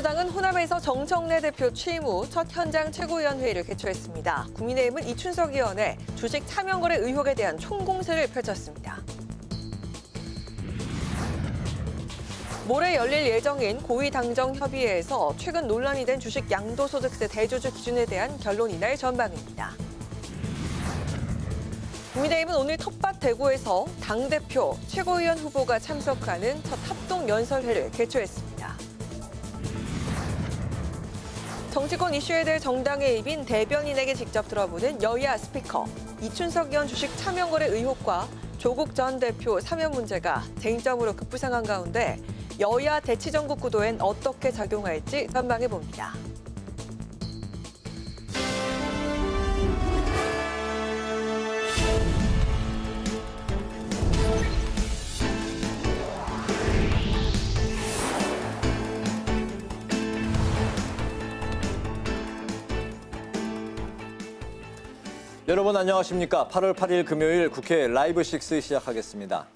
민주당은 호남에서 정청래 대표 취임 후 첫 현장 최고위원회의를 개최했습니다. 국민의힘은 이춘석 의원의 주식 차명 거래 의혹에 대한 총공세를 펼쳤습니다. 모레 열릴 예정인 고위당정협의회에서 최근 논란이 된 주식 양도소득세 대주주 기준에 대한 결론이 날 전망입니다. 국민의힘은 오늘 텃밭 대구에서 당대표, 최고위원 후보가 참석하는 첫 합동연설회를 개최했습니다. 정치권 이슈에 대해 정당의 입인 대변인에게 직접 들어보는 여야 스피커. 이춘석 의원 주식 차명 거래 의혹과 조국 전 대표 사면 문제가 쟁점으로 급부상한 가운데 여야 대치정국 구도엔 어떻게 작용할지 전망해봅니다. 여러분 안녕하십니까? 8월 8일 금요일 국회 라이브 6 시작하겠습니다.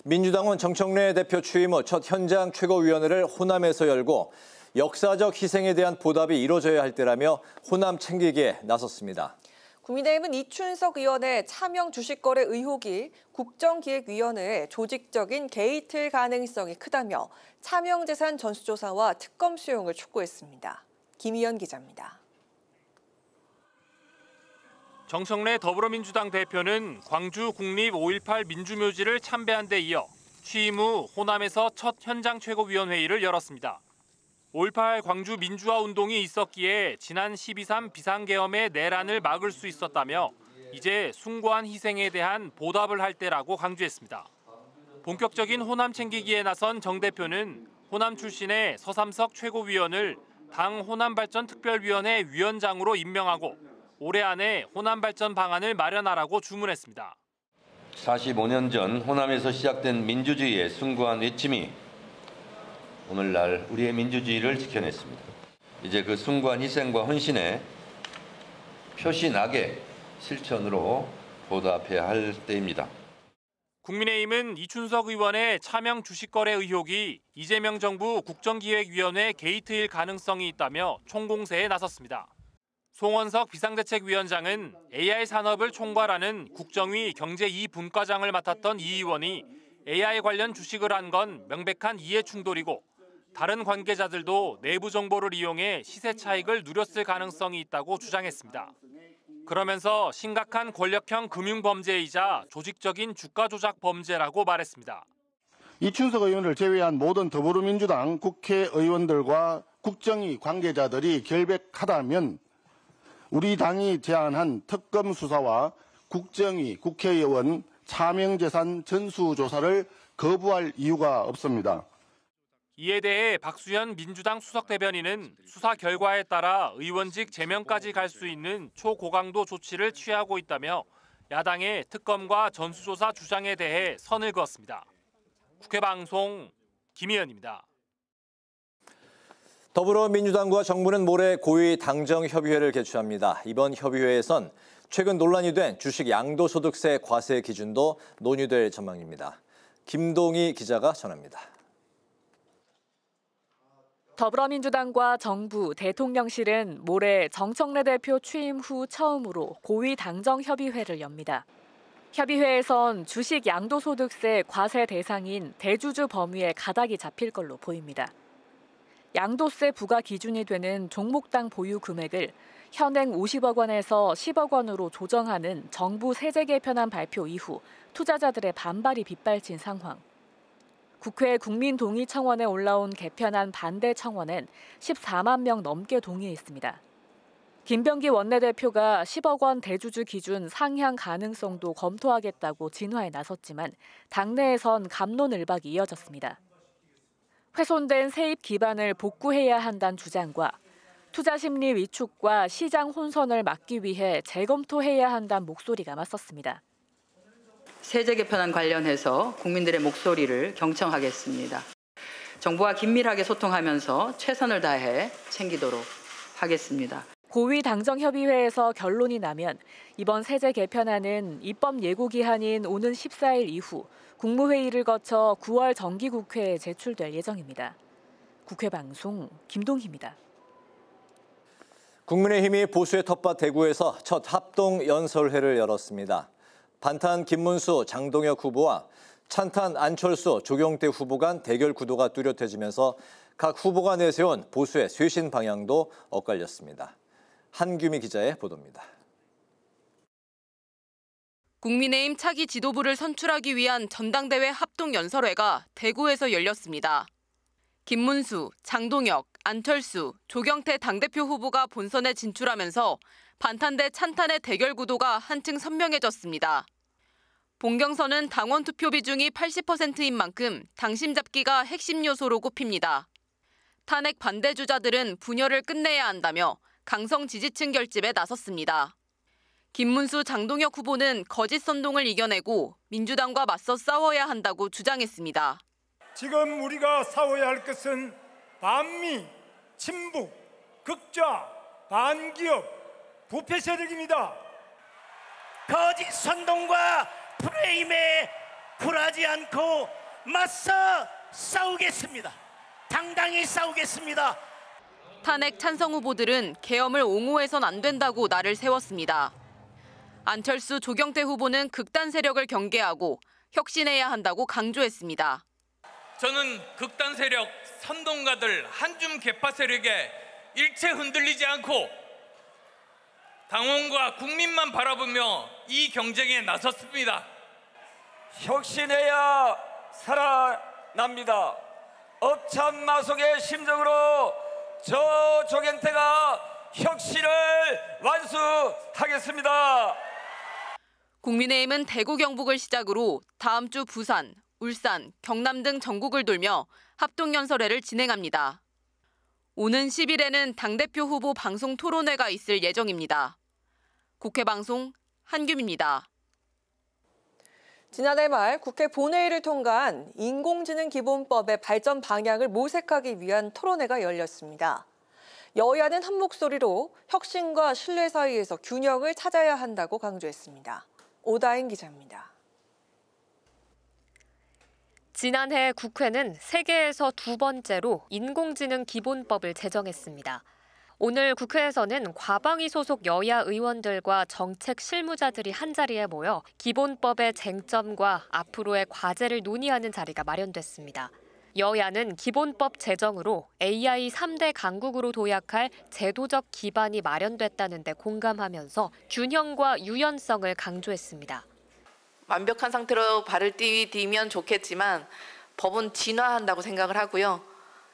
민주당은 정청래 대표 취임 후 첫 현장 최고위원회를 호남에서 열고 역사적 희생에 대한 보답이 이루어져야 할 때라며 호남 챙기기에 나섰습니다. 국민의힘은 이춘석 의원의 차명 주식거래 의혹이 국정기획위원회의 조직적인 게이트일 가능성이 크다며 차명재산 전수조사와 특검 수용을 촉구했습니다. 김희연 기자입니다. 정청래 더불어민주당 대표는 광주 국립 5.18 민주묘지를 참배한 데 이어 취임 후 호남에서 첫 현장 최고위원회의를 열었습니다. 5.18 광주 민주화 운동이 있었기에 지난 12.3 비상계엄의 내란을 막을 수 있었다며 이제 숭고한 희생에 대한 보답을 할 때라고 강조했습니다. 본격적인 호남 챙기기에 나선 정 대표는 호남 출신의 서삼석 최고위원을 당 호남발전특별위원회 위원장으로 임명하고 올해 안에 호남 발전 방안을 마련하라고 주문했습니다. 45년 전 호남에서 시작된 민주주의의 숭고한 외침이 오늘날 우리의 민주주의를 지켜냈습니다. 이제 그 숭고한 희생과 헌신에 표시나게 실천으로 보답해야 할 때입니다. 국민의힘은 이춘석 의원의 차명 주식거래 의혹이 이재명 정부 국정기획위원회 게이트일 가능성이 있다며 총공세에 나섰습니다. 송원석 비상대책위원장은 AI 산업을 총괄하는 국정위 경제 2분과장을 맡았던 이 의원이 AI 관련 주식을 한 건 명백한 이해충돌이고 다른 관계자들도 내부 정보를 이용해 시세 차익을 누렸을 가능성이 있다고 주장했습니다. 그러면서 심각한 권력형 금융범죄이자 조직적인 주가 조작 범죄라고 말했습니다. 이춘석 의원을 제외한 모든 더불어민주당 국회의원들과 국정위 관계자들이 결백하다면 우리 당이 제안한 특검 수사와 국정위, 국회의원 차명재산 전수조사를 거부할 이유가 없습니다. 이에 대해 박수현 민주당 수석대변인은 수사 결과에 따라 의원직 제명까지 갈 수 있는 초고강도 조치를 취하고 있다며 야당의 특검과 전수조사 주장에 대해 선을 그었습니다. 국회방송 김희연입니다. 더불어민주당과 정부는 모레 고위당정협의회를 개최합니다. 이번 협의회에선 최근 논란이 된 주식 양도소득세 과세 기준도 논의될 전망입니다. 김동희 기자가 전합니다. 더불어민주당과 정부, 대통령실은 모레 정청래 대표 취임 후 처음으로 고위당정협의회를 엽니다. 협의회에선 주식 양도소득세 과세 대상인 대주주 범위에 가닥이 잡힐 걸로 보입니다. 양도세 부과 기준이 되는 종목당 보유 금액을 현행 50억 원에서 10억 원으로 조정하는 정부 세제 개편안 발표 이후 투자자들의 반발이 빗발친 상황. 국회 국민동의청원에 올라온 개편안 반대 청원엔 14만 명 넘게 동의했습니다. 김병기 원내대표가 10억 원 대주주 기준 상향 가능성도 검토하겠다고 진화에 나섰지만 당내에선 갑론을박이 이어졌습니다. 훼손된 세입 기반을 복구해야 한다는 주장과 투자심리 위축과 시장 혼선을 막기 위해 재검토해야 한다는 목소리가 맞섰습니다. 세제 개편안 관련해서 국민들의 목소리를 경청하겠습니다. 정부와 긴밀하게 소통하면서 최선을 다해 챙기도록 하겠습니다. 고위당정협의회에서 결론이 나면 이번 세제 개편안은 입법 예고 기한인 오는 14일 이후 국무회의를 거쳐 9월 정기국회에 제출될 예정입니다. 국회 방송 김동희입니다. 국민의힘이 보수의 텃밭 대구에서 첫 합동 연설회를 열었습니다. 반탄 김문수, 장동혁 후보와 찬탄 안철수, 조경태 후보 간 대결 구도가 뚜렷해지면서 각 후보가 내세운 보수의 쇄신 방향도 엇갈렸습니다. 한규미 기자의 보도입니다. 국민의힘 차기 지도부를 선출하기 위한 전당대회 합동연설회가 대구에서 열렸습니다. 김문수, 장동혁, 안철수, 조경태 당대표 후보가 본선에 진출하면서 반탄 대 찬탄의 대결 구도가 한층 선명해졌습니다. 본경선은 당원 투표 비중이 80%인 만큼 당심 잡기가 핵심 요소로 꼽힙니다. 탄핵 반대 주자들은 분열을 끝내야 한다며 강성 지지층 결집에 나섰습니다. 김문수, 장동혁 후보는 거짓 선동을 이겨내고 민주당과 맞서 싸워야 한다고 주장했습니다. 지금 우리가 싸워야 할 것은 반미, 친북, 극좌, 반기업, 부패 세력입니다. 거짓 선동과 프레임에 굴하지 않고 맞서 싸우겠습니다. 당당히 싸우겠습니다. 탄핵 찬성 후보들은 계엄을 옹호해선 안 된다고 날을 세웠습니다. 안철수, 조경태 후보는 극단 세력을 경계하고 혁신해야 한다고 강조했습니다. 저는 극단 세력, 선동가들, 한줌 개파 세력에 일체 흔들리지 않고 당원과 국민만 바라보며 이 경쟁에 나섰습니다. 혁신해야 살아납니다. 업참마속의 심정으로 저 조경태가 혁신을 완수하겠습니다. 국민의힘은 대구 경북을 시작으로 다음 주 부산, 울산, 경남 등 전국을 돌며 합동연설회를 진행합니다. 오는 10일에는 당대표 후보 방송 토론회가 있을 예정입니다. 국회 방송 한규미입니다. 지난해 말 국회 본회의를 통과한 인공지능 기본법의 발전 방향을 모색하기 위한 토론회가 열렸습니다. 여야는 한 목소리로 혁신과 신뢰 사이에서 균형을 찾아야 한다고 강조했습니다. 오다인 기자입니다. 지난해 국회는 세계에서 두 번째로 인공지능 기본법을 제정했습니다. 오늘 국회에서는 과방위 소속 여야 의원들과 정책 실무자들이 한자리에 모여 기본법의 쟁점과 앞으로의 과제를 논의하는 자리가 마련됐습니다. 여야는 기본법 제정으로 AI 3대 강국으로 도약할 제도적 기반이 마련됐다는 데 공감하면서 균형과 유연성을 강조했습니다. 완벽한 상태로 발을 디디면 좋겠지만 법은 진화한다고 생각을 하고요.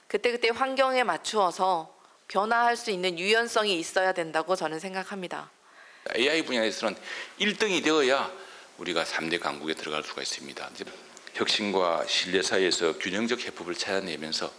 그때그때 환경에 맞추어서 변화할 수 있는 유연성이 있어야 된다고 저는 생각합니다. AI 분야에서는 1등이 되어야 우리가 3대 강국에 들어갈 수가 있습니다. 혁신과 신뢰 사이에서 균형적 해법을 찾아내면서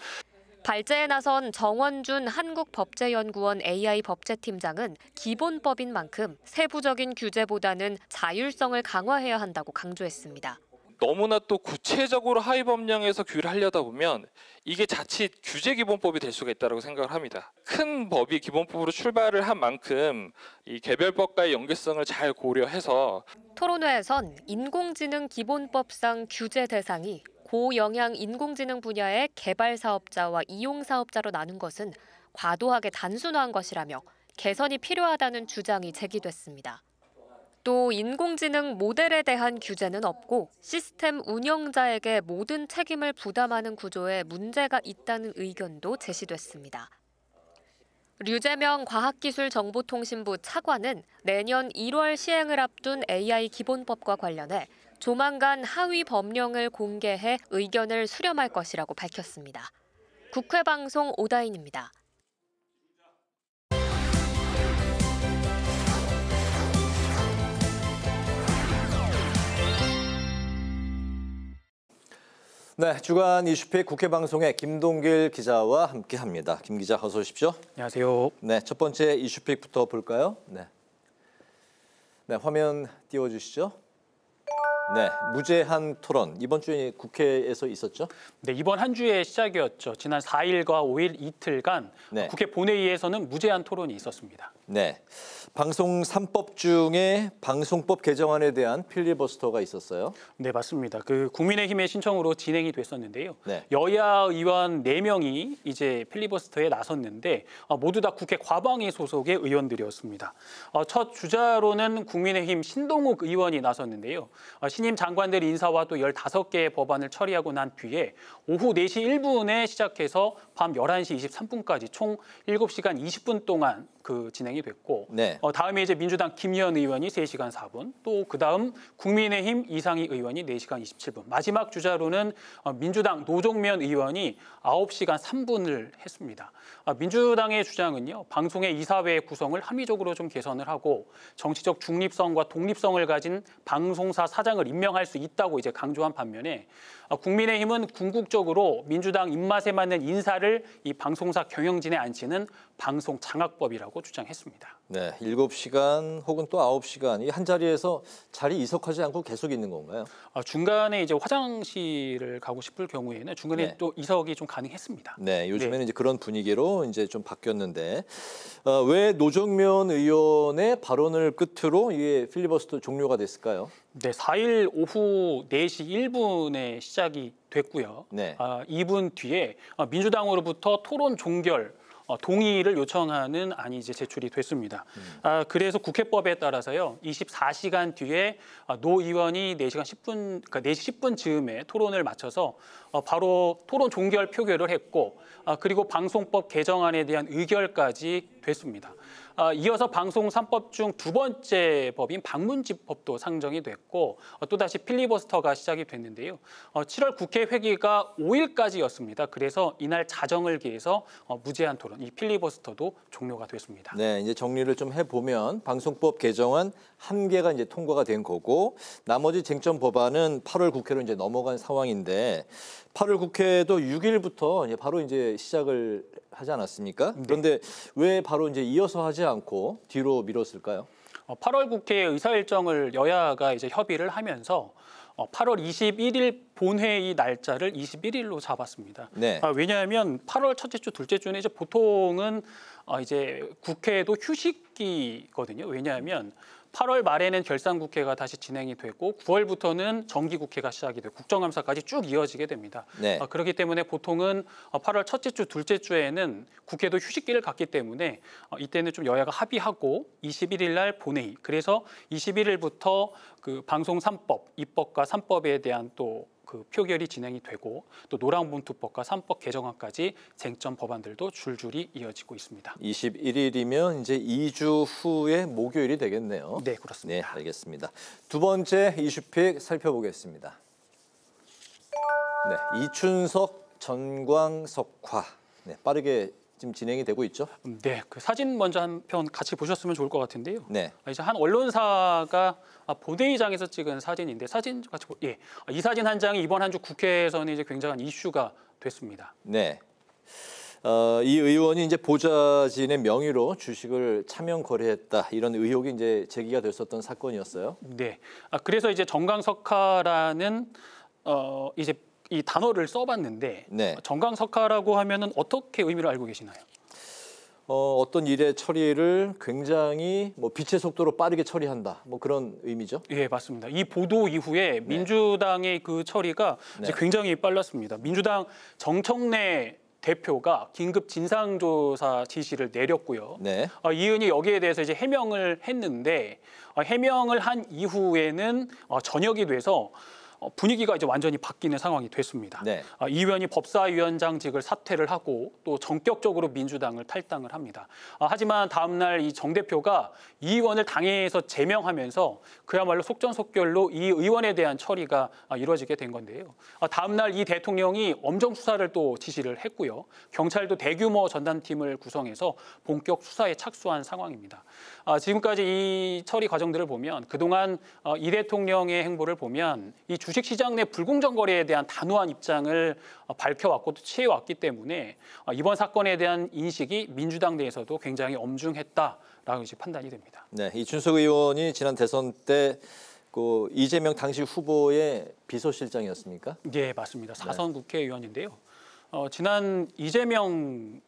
발제에 나선 정원준 한국법제연구원 AI 법제팀장은 기본법인 만큼 세부적인 규제보다는 자율성을 강화해야 한다고 강조했습니다. 너무나 또 구체적으로 하위 법령에서 규율을 하려다 보면 이게 자칫 규제 기본법이 될 수가 있다고 생각을 합니다. 큰 법이 기본법으로 출발을 한 만큼 이 개별법과의 연계성을 잘 고려해서 토론회에선 인공지능 기본법상 규제 대상이 고영향 인공지능 분야의 개발 사업자와 이용 사업자로 나눈 것은 과도하게 단순화한 것이라며 개선이 필요하다는 주장이 제기됐습니다. 또 인공지능 모델에 대한 규제는 없고 시스템 운영자에게 모든 책임을 부담하는 구조에 문제가 있다는 의견도 제시됐습니다. 류재명 과학기술정보통신부 차관은 내년 1월 시행을 앞둔 AI 기본법과 관련해 조만간 하위 법령을 공개해 의견을 수렴할 것이라고 밝혔습니다. 국회 방송 오다인입니다. 네, 주간 이슈픽 국회 방송의 김동길 기자와 함께합니다. 김 기자, 어서 오십시오. 안녕하세요. 네, 첫 번째 이슈픽부터 볼까요? 네, 화면 띄워주시죠. 네, 무제한 토론 이번 주에 국회에서 있었죠? 네, 이번 한 주의 시작이었죠. 지난 4일과 5일 이틀간 국회 본회의에서는 무제한 토론이 있었습니다. 네. 방송 3법 중에 방송법 개정안에 대한 필리버스터가 있었어요. 네, 맞습니다. 그 국민의힘의 신청으로 진행이 됐었는데요. 네. 여야 의원 4명이 이제 필리버스터에 나섰는데 모두 다 국회 과방위 소속의 의원들이었습니다. 첫 주자로는 국민의힘 신동욱 의원이 나섰는데요. 신임 장관들 인사와 또 15개의 법안을 처리하고 난 뒤에 오후 4시 1분에 시작해서 밤 11시 23분까지 총 7시간 20분 동안 그 진행이 됐고 네. 다음에 이제 민주당 김현 의원이 3시간 4분, 또 그다음 국민의힘 이상희 의원이 4시간 27분, 마지막 주자로는 민주당 노종면 의원이 9시간 3분을 했습니다. 민주당의 주장은요, 방송의 이사회 구성을 합리적으로 좀 개선을 하고 정치적 중립성과 독립성을 가진 방송사 사장을 임명할 수 있다고 이제 강조한 반면에 국민의힘은 궁극적으로 민주당 입맛에 맞는 인사를 이 방송사 경영진에 앉히는 방송 장악법이라고 주장했습니다. 네, 7시간 혹은 또 9시간 이 한 자리에서 자리 이석하지 않고 계속 있는 건가요? 중간에 이제 화장실을 가고 싶을 경우에는 중간에 네. 또 이석이 좀 가능했습니다. 네, 요즘에는 이제 그런 분위기로 이제 좀 바뀌었는데 왜 노정면 의원의 발언을 끝으로 이게 필리버스터 종료가 됐을까요? 네, 4일 오후 4시 1분에 시작이 됐고요. 네. 2분 뒤에 민주당으로부터 토론 종결 동의를 요청하는 안이 이제 제출이 됐습니다. 그래서 국회법에 따라서요, 24시간 뒤에 노 의원이 4시간 10분, 그러니까 4시 10분 즈음에 토론을 마쳐서 바로 토론 종결 표결을 했고, 그리고 방송법 개정안에 대한 의결까지 됐습니다. 이어서 방송 3법 중 두 번째 법인 방문집법도 상정이 됐고 또다시 필리버스터가 시작이 됐는데요. 7월 국회 회기가 5일까지였습니다. 그래서 이날 자정을 기해서 무제한 토론, 이 필리버스터도 종료가 됐습니다. 네, 이제 정리를 좀 해보면 방송법 개정안 1개가 이제 통과가 된 거고 나머지 쟁점 법안은 8월 국회로 이제 넘어간 상황인데 8월 국회도 6일부터 이제 바로 이제 시작을 하지 않았습니까? 그런데 왜 바로 이제 이어서 하지 않고 뒤로 미뤘을까요? 8월 국회 의사 일정을 여야가 이제 협의를 하면서 8월 21일 본회의 날짜를 21일로 잡았습니다. 네. 왜냐하면 8월 첫째 주, 둘째 주는 이제 보통은 이제 국회도 휴식기거든요. 왜냐하면 8월 말에는 결산국회가 다시 진행이 되고 9월부터는 정기국회가 시작이 되고 국정감사까지 쭉 이어지게 됩니다. 네. 그렇기 때문에 보통은 8월 첫째 주, 둘째 주에는 국회도 휴식기를 갖기 때문에 이때는 좀 여야가 합의하고 21일 날 본회의, 그래서 21일부터 그 방송 3법, 입법과 3법에 대한 또 그 표결이 진행이 되고 또 노란봉투법과 3법 개정안까지 쟁점 법안들도 줄줄이 이어지고 있습니다. 21일이면 이제 2주 후에 목요일이 되겠네요. 네, 그렇습니다. 네, 알겠습니다. 두 번째 이슈픽 살펴보겠습니다. 네, 이춘석 전광석화. 네, 빠르게 지금 진행이 되고 있죠? 네, 그 사진 먼저 한 편 같이 보셨으면 좋을 것 같은데요. 네. 이제 한 언론사가 본회의장에서 찍은 사진인데 사진 같이 이 사진 한 장이 이번 한 주 국회에서는 이제 굉장한 이슈가 됐습니다. 네. 이 의원이 이제 보좌진의 명의로 주식을 차명 거래했다 이런 의혹이 이제 제기가 됐었던 사건이었어요. 네. 그래서 이제 정광석화라는 이제 이 단어를 써봤는데 네. 정광석화라고 하면은 어떻게 의미를 알고 계시나요? 어떤 일의 처리를 굉장히 뭐 빛의 속도로 빠르게 처리한다. 뭐 그런 의미죠. 예, 맞습니다. 이 보도 이후에 민주당의 그 처리가 이제 굉장히 빨랐습니다. 민주당 정청래 대표가 긴급 진상조사 지시를 내렸고요. 네. 이 의원이 여기에 대해서 이제 해명을 했는데 해명을 한 이후에는 저녁이 돼서 분위기가 이제 완전히 바뀌는 상황이 됐습니다. 네. 이 의원이 법사위원장직을 사퇴를 하고 또 전격적으로 민주당을 탈당을 합니다. 하지만 다음 날 이 정 대표가 이 의원을 당에서 제명하면서 그야말로 속전속결로 이 의원에 대한 처리가 이루어지게 된 건데요. 다음 날 이 대통령이 엄정 수사를 또 지시를 했고요. 경찰도 대규모 전담팀을 구성해서 본격 수사에 착수한 상황입니다. 지금까지 이 처리 과정들을 보면 그동안 이 대통령의 행보를 보면 이 주식시장 내 불공정 거래에 대한 단호한 입장을 밝혀왔고 또 취해왔기 때문에 이번 사건에 대한 인식이 민주당 내에서도 굉장히 엄중했다라고 이제 판단이 됩니다. 네, 이춘석 의원이 지난 대선 때 그 이재명 당시 후보의 비서실장이었습니까? 네, 맞습니다. 4선 국회의원인데요. 지난 이재명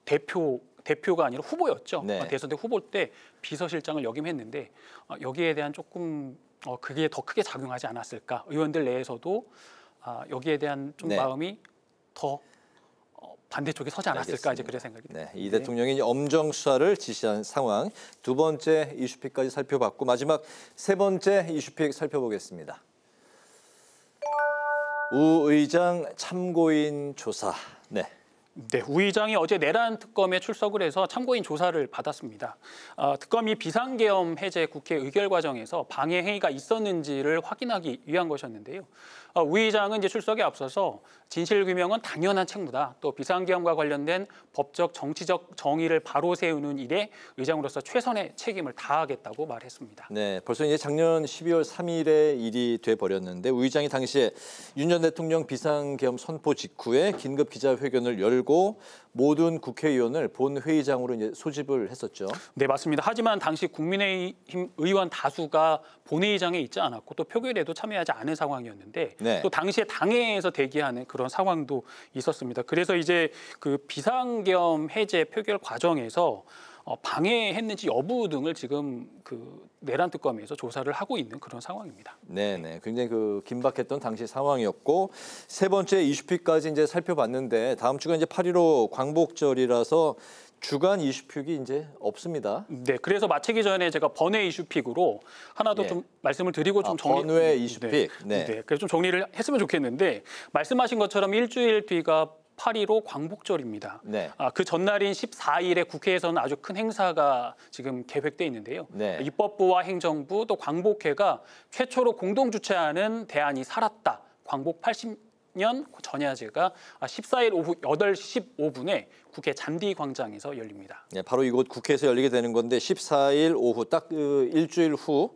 대표 대표가 아니라 후보였죠. 네. 대선 때 후보 때 비서실장을 역임했는데 여기에 대한 조금 그게 더 크게 작용하지 않았을까. 의원들 내에서도 여기에 대한 좀 네. 마음이 더 반대쪽에 서지 않았을까. 알겠습니다. 이제 그런 생각이 듭니다. 이 대통령이 엄정 수사를 지시한 상황, 두 번째 이슈픽까지 살펴봤고 마지막 세 번째 이슈픽 살펴보겠습니다. 우 의장 참고인 조사. 네. 네, 우 의장이 어제 내란 특검에 출석을 해서 참고인 조사를 받았습니다. 특검이 비상계엄 해제 국회 의결 과정에서 방해 행위가 있었는지를 확인하기 위한 것이었는데요. 우 의장은 이제 출석에 앞서서 진실 규명은 당연한 책무다. 또 비상계엄과 관련된 법적 정치적 정의를 바로 세우는 일에 의장으로서 최선의 책임을 다하겠다고 말했습니다. 네, 벌써 이제 작년 12월 3일에 일이 돼 버렸는데 우 의장이 당시에 윤 전 대통령 비상계엄 선포 직후에 긴급 기자회견을 열고 모든 국회의원을 본회의장으로 이제 소집을 했었죠. 네, 맞습니다. 하지만 당시 국민의힘 의원 다수가 본회의장에 있지 않았고 또 표결에도 참여하지 않은 상황이었는데 네. 또 당시에 당회에서 대기하는 그런 상황도 있었습니다. 그래서 이제 그 비상계엄 해제 표결 과정에서 방해했는지 여부 등을 지금 그 내란 특검에서 조사를 하고 있는 그런 상황입니다. 네, 굉장히 그 긴박했던 당시 상황이었고 세 번째 이슈픽까지 이제 살펴봤는데 다음 주가 이제 8.15 광복절이라서 주간 이슈픽이 이제 없습니다. 네, 그래서 마치기 전에 제가 번외 이슈픽으로 하나 더 좀 말씀을 드리고 좀 정리. 번외 이슈픽. 네, 그래서 좀 정리를 했으면 좋겠는데 말씀하신 것처럼 일주일 뒤가 8.15 광복절입니다. 네. 그 전날인 14일에 국회에서는 아주 큰 행사가 지금 계획돼 있는데요. 네. 입법부와 행정부 또 광복회가 최초로 공동 주최하는 대안이 살았다. 광복 80년 전야제가 14일 오후 8시 15분에 국회 잔디광장에서 열립니다. 네, 바로 이곳 국회에서 열리게 되는 건데 14일 오후 딱 그 일주일 후,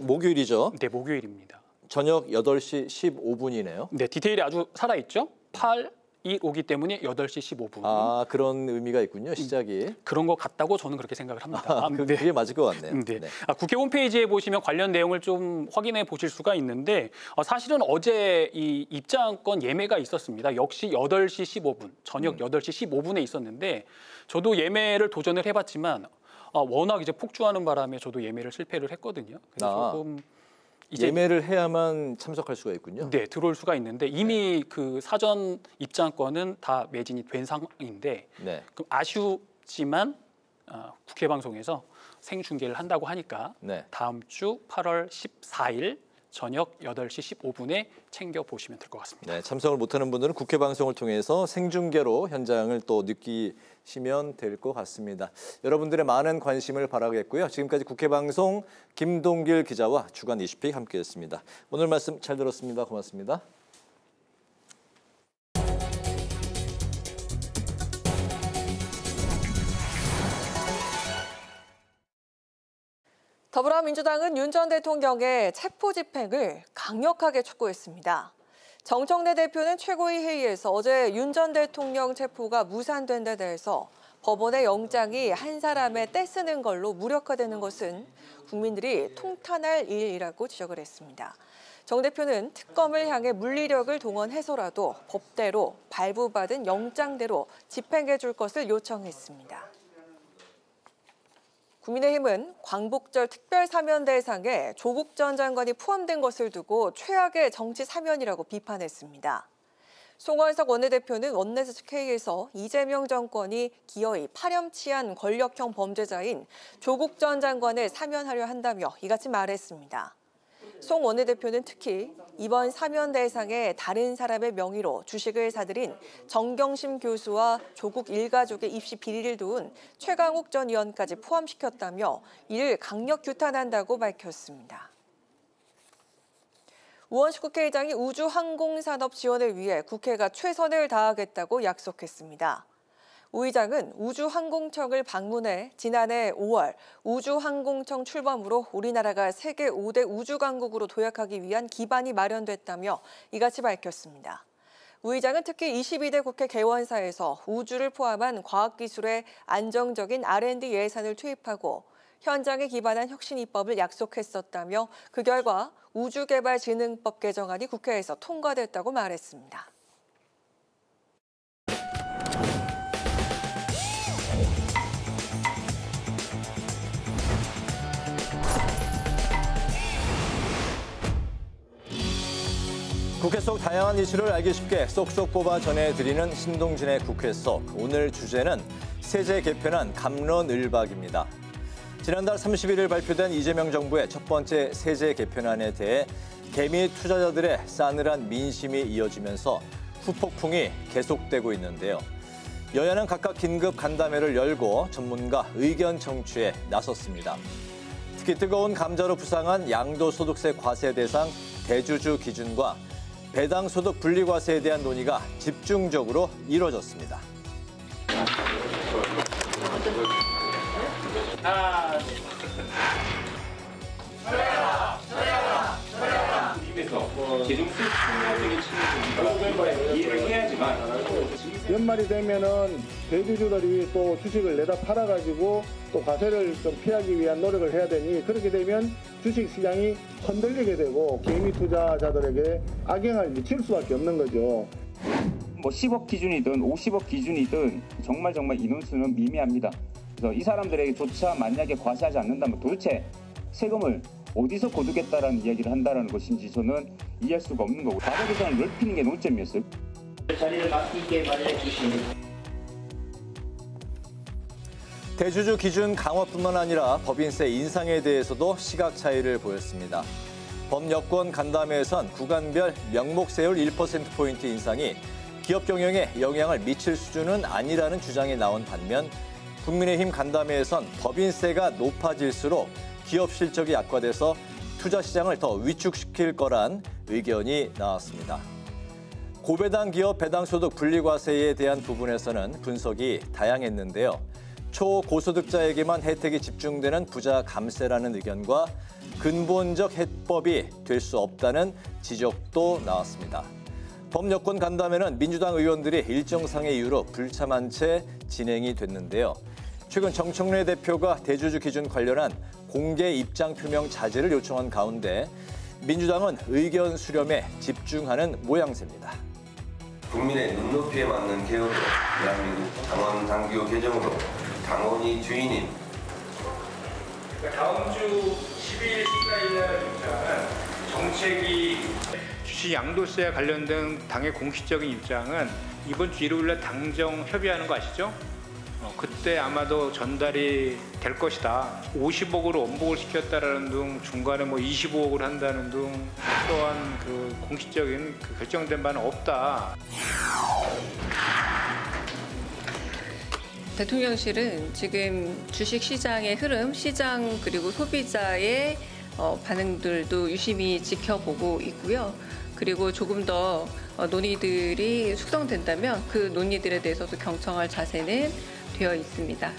목요일이죠. 네, 목요일입니다. 저녁 8시 15분이네요. 네, 디테일이 아주 살아있죠. 8이 오기 때문에 8시 15분. 그런 의미가 있군요, 시작이. 그런 것 같다고 저는 그렇게 생각을 합니다. 네. 그게 맞을 것 같네요. 네. 국회 홈페이지에 보시면 관련 내용을 좀 확인해 보실 수가 있는데 사실은 어제 이 입장권 예매가 있었습니다. 역시 8시 15분, 저녁 8시 15분에 있었는데 저도 예매를 도전을 해봤지만 워낙 이제 폭주하는 바람에 저도 예매를 실패를 했거든요. 그래서 조금 이제 예매를 해야만 참석할 수가 있군요. 네, 들어올 수가 있는데 이미 그 사전 입장권은 다 매진이 된 상황인데 네. 그럼 아쉽지만 국회 방송에서 생중계를 한다고 하니까 네. 다음 주 8월 14일 저녁 8시 15분에 챙겨보시면 될 것 같습니다. 네, 참석을 못하는 분들은 국회 방송을 통해서 생중계로 현장을 또 느끼시면 될 것 같습니다. 여러분들의 많은 관심을 바라겠고요. 지금까지 국회 방송 김동길 기자와 주간 이슈픽 함께했습니다. 오늘 말씀 잘 들었습니다. 고맙습니다. 더불어민주당은 윤 전 대통령의 체포집행을 강력하게 촉구했습니다. 정청래 대표는 최고위 회의에서 어제 윤 전 대통령 체포가 무산된 데 대해서 법원의 영장이 한 사람의 떼쓰는 걸로 무력화되는 것은 국민들이 통탄할 일이라고 지적을 했습니다. 정 대표는 특검을 향해 물리력을 동원해서라도 법대로 발부받은 영장대로 집행해 줄 것을 요청했습니다. 국민의힘은 광복절 특별사면 대상에 조국 전 장관이 포함된 것을 두고 최악의 정치 사면이라고 비판했습니다. 송원석 원내대표는 원내대책 회의에서 이재명 정권이 기어이 파렴치한 권력형 범죄자인 조국 전 장관을 사면하려 한다며 이같이 말했습니다. 송 원내대표는 특히 이번 사면 대상에 다른 사람의 명의로 주식을 사들인 정경심 교수와 조국 일가족의 입시 비리를 도운 최강욱 전 의원까지 포함시켰다며 이를 강력 규탄한다고 밝혔습니다. 우원식 국회의장이 우주항공산업 지원을 위해 국회가 최선을 다하겠다고 약속했습니다. 우 의장은 우주항공청을 방문해 지난해 5월 우주항공청 출범으로 우리나라가 세계 5대 우주강국으로 도약하기 위한 기반이 마련됐다며 이같이 밝혔습니다. 우 의장은 특히 22대 국회 개원사에서 우주를 포함한 과학기술의 안정적인 R&D 예산을 투입하고 현장에 기반한 혁신 입법을 약속했었다며 그 결과 우주개발진흥법 개정안이 국회에서 통과됐다고 말했습니다. 국회 속 다양한 이슈를 알기 쉽게 쏙쏙 뽑아 전해드리는 신동진의 국회 속. 오늘 주제는 세제 개편안 갑론을박입니다. 지난달 31일 발표된 이재명 정부의 첫 번째 세제 개편안에 대해 개미 투자자들의 싸늘한 민심이 이어지면서 후폭풍이 계속되고 있는데요. 여야는 각각 긴급 간담회를 열고 전문가 의견 청취에 나섰습니다. 특히 뜨거운 감자로 부상한 양도소득세 과세 대상 대주주 기준과 배당소득 분리과세에 대한 논의가 집중적으로 이뤄졌습니다. 이해를 해야지만 연말이 되면은 대주주들이 또 주식을 내다 팔아가지고 또 과세를 좀 피하기 위한 노력을 해야 되니 그렇게 되면 주식 시장이 흔들리게 되고 개미 투자자들에게 악영향을 미칠 수밖에 없는 거죠. 뭐 10억 기준이든 50억 기준이든 정말 인원수는 미미합니다. 그래서 이 사람들에게조차 만약에 과세하지 않는다면 도대체 세금을 어디서 거두겠다라는 이야기를 한다는 것인지 저는 이해할 수가 없는 거고 과세 대상을 넓히는 게 논점이었어요. 자리를 맡기게 마련해 주시면 대주주 기준 강화뿐만 아니라 법인세 인상에 대해서도 시각 차이를 보였습니다. 범여권 간담회에선 구간별 명목세율 1%포인트 인상이 기업 경영에 영향을 미칠 수준은 아니라는 주장이 나온 반면 국민의힘 간담회에선 법인세가 높아질수록 기업 실적이 악화돼서 투자 시장을 더 위축시킬 거란 의견이 나왔습니다. 고배당 기업 배당소득 분리과세에 대한 부분에서는 분석이 다양했는데요. 초고소득자에게만 혜택이 집중되는 부자 감세라는 의견과 근본적 해법이 될 수 없다는 지적도 나왔습니다. 범여권 간담회는 민주당 의원들이 일정상의 이유로 불참한 채 진행이 됐는데요. 최근 정청래 대표가 대주주 기준 관련한 공개 입장 표명 자제를 요청한 가운데 민주당은 의견 수렴에 집중하는 모양새입니다. 국민의 눈높이에 맞는 개혁으로 대한민국 당원 당규 개정으로 당원이 주인인 다음 주 12일 시사일날 입장은 정책이 주식 양도세와 관련된 당의 공식적인 입장은 이번 주 일요일날 당정 협의하는 거 아시죠? 그때 아마도 전달이 될 것이다. 50억으로 원복을 시켰다라는 등 중간에 25억을 한다는 등 또한 그 공식적인 그 결정된 바는 없다. 대통령실은 지금 주식시장의 흐름, 시장 그리고 소비자의 반응들도 유심히 지켜보고 있고요. 그리고 조금 더 논의들이 숙성된다면 그 논의들에 대해서도 경청할 자세는 되어 있습니다.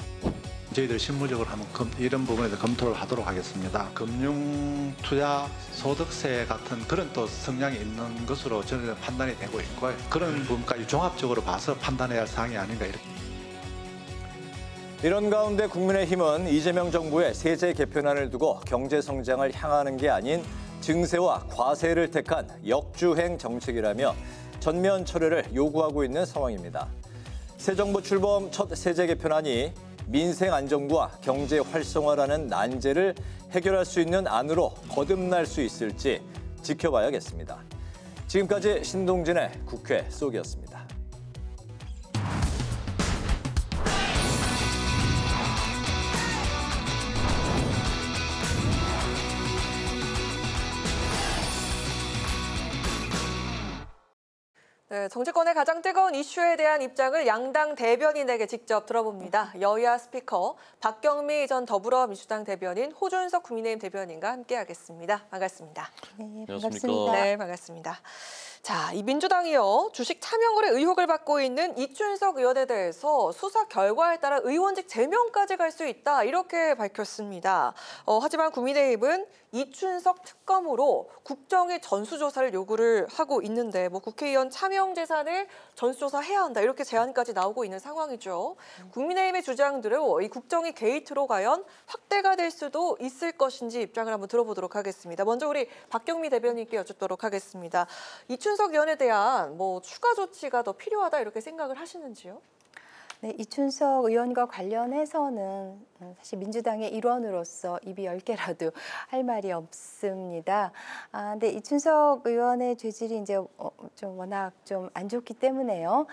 저희들 실무적으로 한번 이런 부분에 대해서 검토를 하도록 하겠습니다. 금융투자 소득세 같은 그런 또 성향이 있는 것으로 저는 판단이 되고 있고요. 그런 부분까지 종합적으로 봐서 판단해야 할 사항이 아닌가 이렇게. 이런 가운데 국민의힘은 이재명 정부의 세제 개편안을 두고 경제 성장을 향하는 게 아닌 증세와 과세를 택한 역주행 정책이라며 전면 철회를 요구하고 있는 상황입니다. 새 정부 출범 첫 세제 개편안이 민생 안정과 경제 활성화라는 난제를 해결할 수 있는 안으로 거듭날 수 있을지 지켜봐야겠습니다. 지금까지 신동진의 국회 속이었습니다. 네, 정치권의 가장 뜨거운 이슈에 대한 입장을 양당 대변인에게 직접 들어봅니다. 여야 스피커 박경미 전 더불어민주당 대변인, 호준석 국민의힘 대변인과 함께하겠습니다. 반갑습니다. 네, 반갑습니다. 네, 반갑습니다. 자, 이 민주당이요, 주식 차명거래 의혹을 받고 있는 이춘석 의원에 대해서 수사 결과에 따라 의원직 제명까지 갈 수 있다, 이렇게 밝혔습니다. 하지만 국민의힘은 이춘석 특검으로 국정의 전수조사를 요구를 하고 있는데 국회의원 차명 재산을 전수조사해야 한다, 이렇게 제안까지 나오고 있는 상황이죠. 국민의힘의 주장대로 이 국정이 게이트로 과연 확대가 될 수도 있을 것인지 입장을 한번 들어보도록 하겠습니다. 먼저 우리 박경미 대변인께 여쭙도록 하겠습니다. 이춘석 의원에 대한 추가 조치가 더 필요하다, 이렇게 생각을 하시는지요? 네, 이춘석 의원과 관련해서는 사실 민주당의 일원으로서 입이 10개라도 할 말이 없습니다. 근데 이춘석 의원의 죄질이 이제 좀 워낙 좀 안 좋기 때문에요.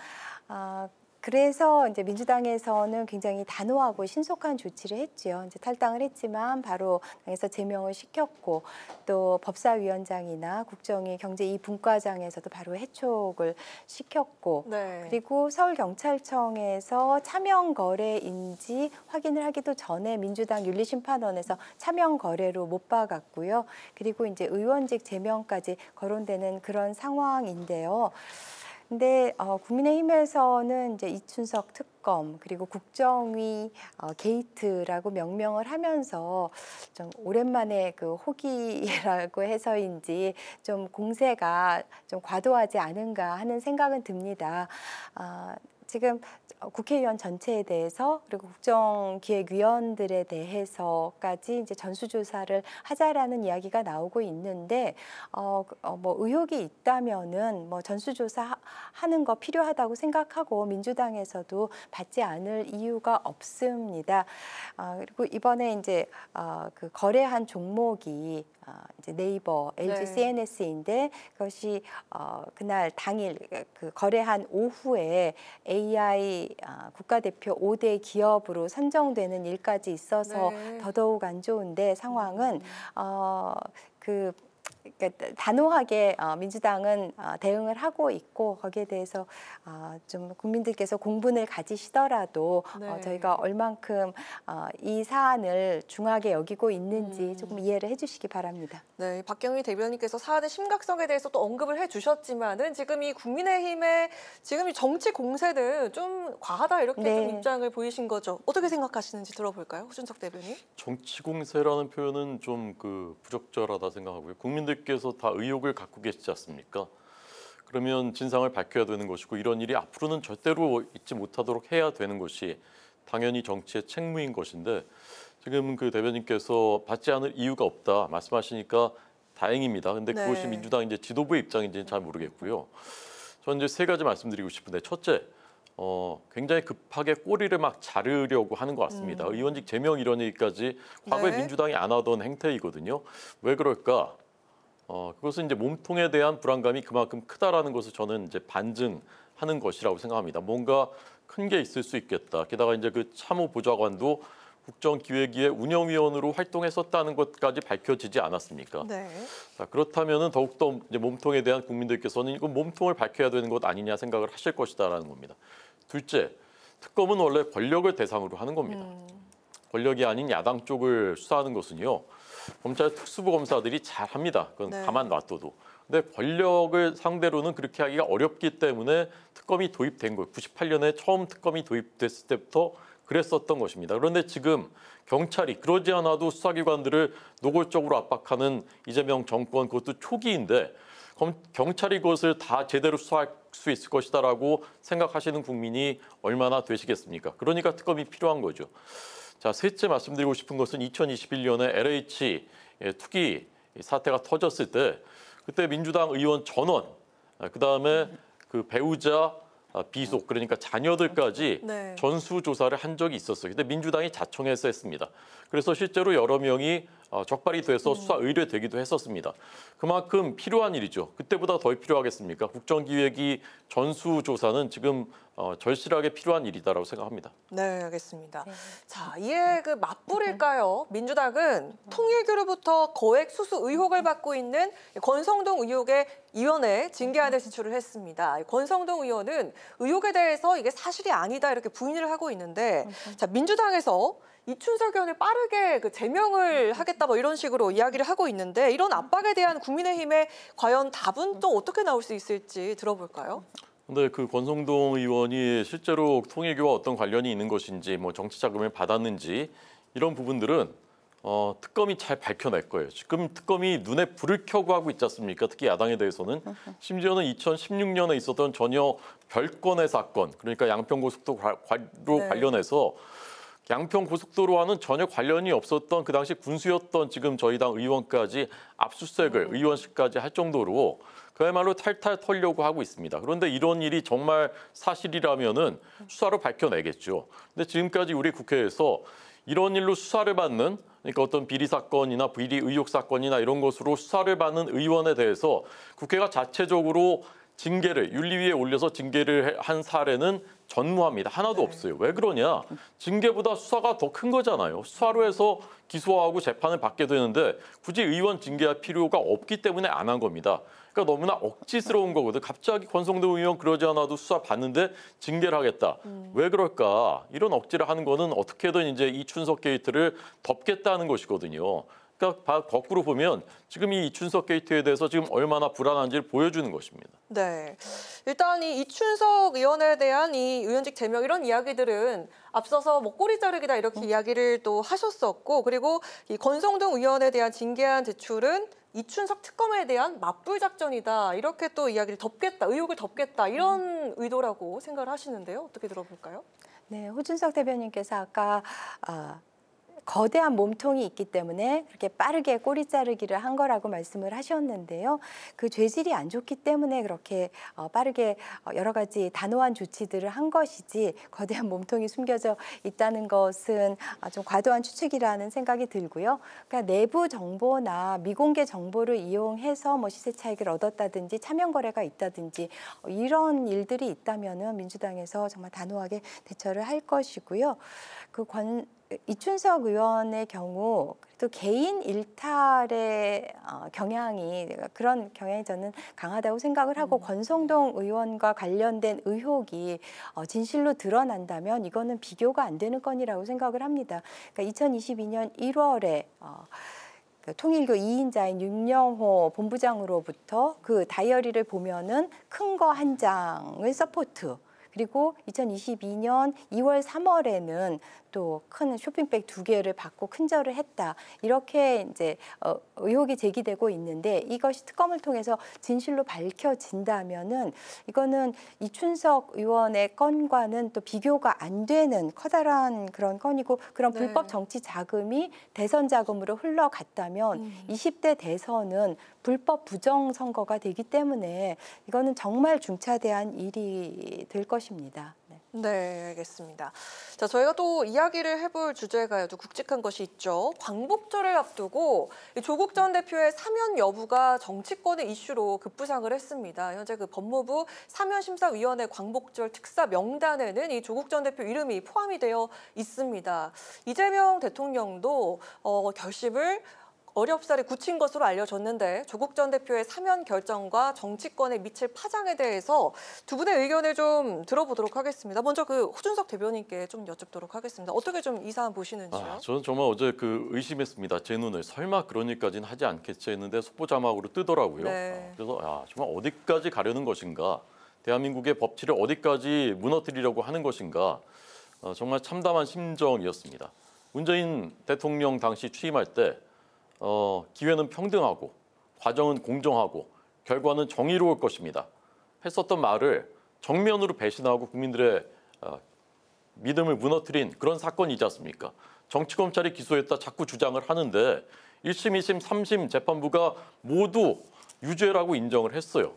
그래서 이제 민주당에서는 굉장히 단호하고 신속한 조치를 했지요. 이제 탈당을 했지만 바로 당에서 제명을 시켰고 또 법사위원장이나 국정위 경제 2분과장에서도 바로 해촉을 시켰고 네. 그리고 서울경찰청에서 차명 거래인지 확인을 하기도 전에 민주당 윤리심판원에서 차명 거래로 못 박았고요. 그리고 이제 의원직 제명까지 거론되는 그런 상황인데요. 근데 국민의힘에서는 이제 이춘석 특검 그리고 국정위 게이트라고 명명을 하면서 좀 오랜만에 그 호기라고 해서인지 좀 공세가 좀 과도하지 않은가 하는 생각은 듭니다. 지금 국회의원 전체에 대해서 그리고 국정기획위원들에 대해서까지 이제 전수조사를 하자라는 이야기가 나오고 있는데 뭐 의혹이 있다면은 뭐 전수조사 하는 거 필요하다고 생각하고 민주당에서도 받지 않을 이유가 없습니다. 그리고 이번에 이제 그 거래한 종목이 이제 네이버, LG CNS인데 그것이 그날 당일 그 거래한 오후에 AI 국가대표 5대 기업으로 선정되는 일까지 있어서 더더욱 안 좋은데 상황은 그러니까 단호하게 민주당은 대응을 하고 있고 거기에 대해서 좀 국민들께서 공분을 가지시더라도 저희가 얼만큼 이 사안을 중하게 여기고 있는지 조금 이해를 해주시기 바랍니다. 네, 박경희 대변인께서 사안의 심각성에 대해서 또 언급을 해주셨지만은 지금 이 국민의힘의 지금 이 정치 공세는 좀 과하다 이렇게 좀 입장을 보이신 거죠. 어떻게 생각하시는지 들어볼까요, 호준석 대변인? 정치 공세라는 표현은 좀 부적절하다 생각하고요. 국민들께서 다 의혹을 갖고 계시지 않습니까? 그러면 진상을 밝혀야 되는 것이고 이런 일이 앞으로는 절대로 있지 못하도록 해야 되는 것이 당연히 정치의 책무인 것인데 지금 그 대변인께서 받지 않을 이유가 없다 말씀하시니까 다행입니다. 근데 그것이 민주당 이제 지도부의 입장인지는 잘 모르겠고요. 저는 이제 세 가지 말씀드리고 싶은데 첫째, 굉장히 급하게 꼬리를 막 자르려고 하는 것 같습니다. 의원직 제명 이런 얘기까지 과거에 민주당이 안 하던 행태이거든요. 왜 그럴까? 그것은 이제 몸통에 대한 불안감이 그만큼 크다라는 것을 저는 이제 반증하는 것이라고 생각합니다. 뭔가 큰 게 있을 수 있겠다. 게다가 이제 그 참모보좌관도 국정기획위의 운영위원으로 활동했었다는 것까지 밝혀지지 않았습니까? 자, 그렇다면은 더욱더 이제 몸통에 대한 국민들께서는 이거 몸통을 밝혀야 되는 것 아니냐 생각을 하실 것이다라는 겁니다. 둘째, 특검은 원래 권력을 대상으로 하는 겁니다. 권력이 아닌 야당 쪽을 수사하는 것은요. 검찰 특수부 검사들이 잘합니다. 그건 가만 놔둬도. 근데 권력을 상대로는 그렇게 하기가 어렵기 때문에 특검이 도입된 거예요. 98년에 처음 특검이 도입됐을 때부터 그랬었던 것입니다. 그런데 지금 경찰이 그러지 않아도 수사기관들을 노골적으로 압박하는 이재명 정권 그것도 초기인데 경찰이 그것을 다 제대로 수사할 수 있을 것이다라고 생각하시는 국민이 얼마나 되시겠습니까? 그러니까 특검이 필요한 거죠. 자, 셋째 말씀드리고 싶은 것은 2021년에 LH 투기 사태가 터졌을 때 그때 민주당 의원 전원, 그다음에 그 배우자 비속 그러니까 자녀들까지 전수조사를 한 적이 있었어요. 근데 민주당이 자청해서 했습니다. 그래서 실제로 여러 명이 적발이 돼서 수사 의뢰되기도 했었습니다. 그만큼 필요한 일이죠. 그때보다 더 필요하겠습니까? 국정기획위 전수조사는 지금 절실하게 필요한 일이다라고 생각합니다. 네, 알겠습니다. 자, 이에 그 맞불일까요? 민주당은 통일교로부터 거액 수수 의혹을 받고 있는 권성동 의혹의 위원회에 징계안을 제출을 했습니다. 권성동 의원은 의혹에 대해서 이게 사실이 아니다 이렇게 부인을 하고 있는데, 자, 민주당에서 이춘석 의원을 빠르게 그 제명을 하겠다 뭐 이런 식으로 이야기를 하고 있는데 이런 압박에 대한 국민의힘의 과연 답은 또 어떻게 나올 수 있을지 들어볼까요? 근데 그 권성동 의원이 실제로 통일교와 어떤 관련이 있는 것인지 뭐 정치 자금을 받았는지 이런 부분들은 특검이 잘 밝혀낼 거예요. 지금 특검이 눈에 불을 켜고 하고 있지 않습니까? 특히 야당에 대해서는 심지어는 2016년에 있었던 전혀 별건의 사건, 그러니까 양평고속도로 관련해서 양평 고속도로와는 전혀 관련이 없었던 그 당시 군수였던 지금 저희 당 의원까지 압수수색을 의원실까지 할 정도로 그야말로 탈탈 털려고 하고 있습니다. 그런데 이런 일이 정말 사실이라면은 수사로 밝혀내겠죠. 근데 지금까지 우리 국회에서 이런 일로 수사를 받는, 그러니까 어떤 비리 사건이나 비리 의혹 사건이나 이런 것으로 수사를 받는 의원에 대해서 국회가 자체적으로 징계를 윤리위에 올려서 징계를 한 사례는 전무합니다. 하나도 없어요. 왜 그러냐? 징계보다 수사가 더 큰 거잖아요. 수사로 해서 기소하고 재판을 받게 되는데 굳이 의원 징계할 필요가 없기 때문에 안 한 겁니다. 그러니까 너무나 억지스러운 거거든. 갑자기 권성동 의원 그러지 않아도 수사 받는데 징계를 하겠다. 왜 그럴까? 이런 억지를 하는 거는 어떻게든 이제 이춘석 게이트를 덮겠다는 것이거든요. 그러니까 거꾸로 보면 지금 이 이춘석 게이트에 대해서 지금 얼마나 불안한지를 보여주는 것입니다. 네, 일단 이 이춘석 의원에 대한 이 의원직 제명 이런 이야기들은 앞서서 뭐 꼬리 자르기다 이렇게 이야기를 또 하셨었고, 그리고 이 권성동 의원에 대한 징계안 제출은 이춘석 특검에 대한 맞불 작전이다 이렇게 또 이야기를 덮겠다, 의혹을 덮겠다 이런 의도라고 생각을 하시는데요. 어떻게 들어볼까요? 네, 호준석 대변인께서 아까 거대한 몸통이 있기 때문에 그렇게 빠르게 꼬리 자르기를 한 거라고 말씀을 하셨는데요. 그 죄질이 안 좋기 때문에 그렇게 빠르게 여러 가지 단호한 조치들을 한 것이지 거대한 몸통이 숨겨져 있다는 것은 좀 과도한 추측이라는 생각이 들고요. 그러니까 내부 정보나 미공개 정보를 이용해서 뭐 시세 차익을 얻었다든지 차명 거래가 있다든지 이런 일들이 있다면은 민주당에서 정말 단호하게 대처를 할 것이고요. 이춘석 의원의 경우 또 개인 일탈의 그런 경향이 저는 강하다고 생각을 하고 권성동 의원과 관련된 의혹이 진실로 드러난다면 이거는 비교가 안 되는 건이라고 생각을 합니다. 그러니까 2022년 1월에 통일교 2인자인 윤영호 본부장으로부터 그 다이어리를 보면은 큰 거 한 장을 서포트, 그리고 2022년 2월, 3월에는 또 큰 쇼핑백 2개를 받고 큰절을 했다. 이렇게 이제 의혹이 제기되고 있는데 이것이 특검을 통해서 진실로 밝혀진다면은 이거는 이춘석 의원의 건과는 또 비교가 안 되는 커다란 그런 건이고, 그런 불법 정치 자금이 대선 자금으로 흘러갔다면 20대 대선은 불법 부정 선거가 되기 때문에 이거는 정말 중차대한 일이 될 것입니다. 네, 알겠습니다. 자, 저희가 또 이야기를 해볼 주제가 또 굵직한 것이 있죠. 광복절을 앞두고 조국 전 대표의 사면 여부가 정치권의 이슈로 급부상을 했습니다. 현재 그 법무부 사면심사위원회 광복절 특사 명단에는 이 조국 전 대표 이름이 포함이 되어 있습니다. 이재명 대통령도 결심을 어렵사리 굳힌 것으로 알려졌는데 조국 전 대표의 사면 결정과 정치권에 미칠 파장에 대해서 두 분의 의견을 좀 들어보도록 하겠습니다. 먼저 그 호준석 대변인께 좀 여쭙도록 하겠습니다. 어떻게 좀 이 사안 보시는지요? 저는 정말 어제 의심했습니다. 제 눈을 설마 그런 일까지는 하지 않겠지 했는데 속보 자막으로 뜨더라고요. 네. 그래서 정말 어디까지 가려는 것인가? 대한민국의 법치를 어디까지 무너뜨리려고 하는 것인가? 정말 참담한 심정이었습니다. 문재인 대통령 당시 취임할 때 기회는 평등하고 과정은 공정하고 결과는 정의로울 것입니다. 했었던 말을 정면으로 배신하고 국민들의 믿음을 무너뜨린 그런 사건이지 않습니까? 정치검찰이 기소했다 자꾸 주장을 하는데 1심, 2심, 3심 재판부가 모두 유죄라고 인정을 했어요.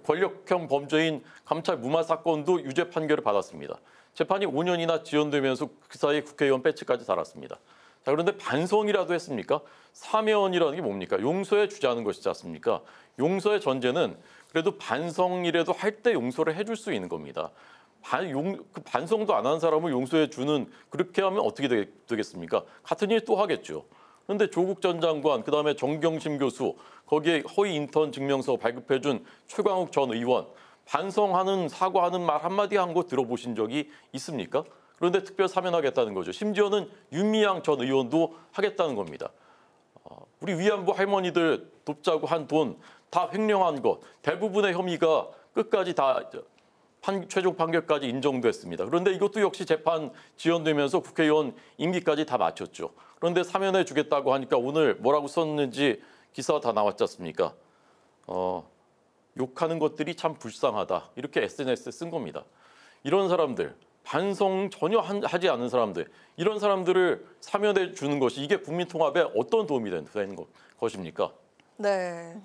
권력형 범죄인 감찰 무마 사건도 유죄 판결을 받았습니다. 재판이 5년이나 지연되면서 그 사이에 국회의원 배치까지 달았습니다. 자, 그런데 반성이라도 했습니까? 사면이라는 게 뭡니까? 용서해 주자는 것이지 않습니까? 용서의 전제는 그래도 반성이라도 할 때 용서를 해줄 수 있는 겁니다. 그 반성도 안 한 사람을 용서해 주는, 그렇게 하면 어떻게 되겠습니까? 같은 일 또 하겠죠. 그런데 조국 전 장관, 그다음에 정경심 교수, 거기에 허위 인턴 증명서 발급해준 최광욱 전 의원, 반성하는, 사과하는 말 한마디 한 거 들어보신 적이 있습니까? 그런데 특별 사면하겠다는 거죠. 심지어는 윤미향 전 의원도 하겠다는 겁니다. 우리 위안부 할머니들 돕자고 한 돈 다 횡령한 것, 대부분의 혐의가 끝까지 다 최종 판결까지 인정됐습니다. 그런데 이것도 역시 재판 지연되면서 국회의원 임기까지 다 마쳤죠. 그런데 사면해 주겠다고 하니까 오늘 뭐라고 썼는지 기사가 다 나왔지 않습니까? 욕하는 것들이 참 불쌍하다. 이렇게 SNS에 쓴 겁니다. 이런 사람들, 반성 전혀 하지 않는 사람들, 이런 사람들을 사면해 주는 것이 이게 국민 통합에 어떤 도움이 되는 것입니까? 네.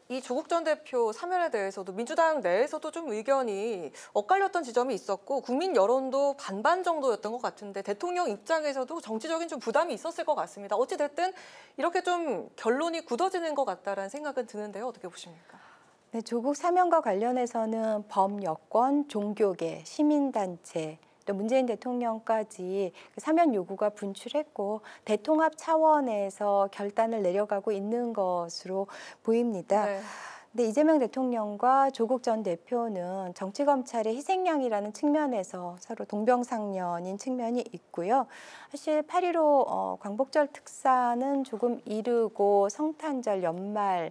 이 조국 전 대표 사면에 대해서도 민주당 내에서도 좀 의견이 엇갈렸던 지점이 있었고 국민 여론도 반반 정도였던 것 같은데 대통령 입장에서도 정치적인 좀 부담이 있었을 것 같습니다. 어찌 됐든 이렇게 좀 결론이 굳어지는 것 같다라는 생각은 드는데요. 어떻게 보십니까? 네, 조국 사면과 관련해서는 범여권, 종교계, 시민단체, 또 문재인 대통령까지 사면 요구가 분출했고 대통합 차원에서 결단을 내려가고 있는 것으로 보입니다. 네. 근데 이재명 대통령과 조국 전 대표는 정치검찰의 희생양이라는 측면에서 서로 동병상련인 측면이 있고요. 사실 8.15 광복절 특사는 조금 이르고 성탄절 연말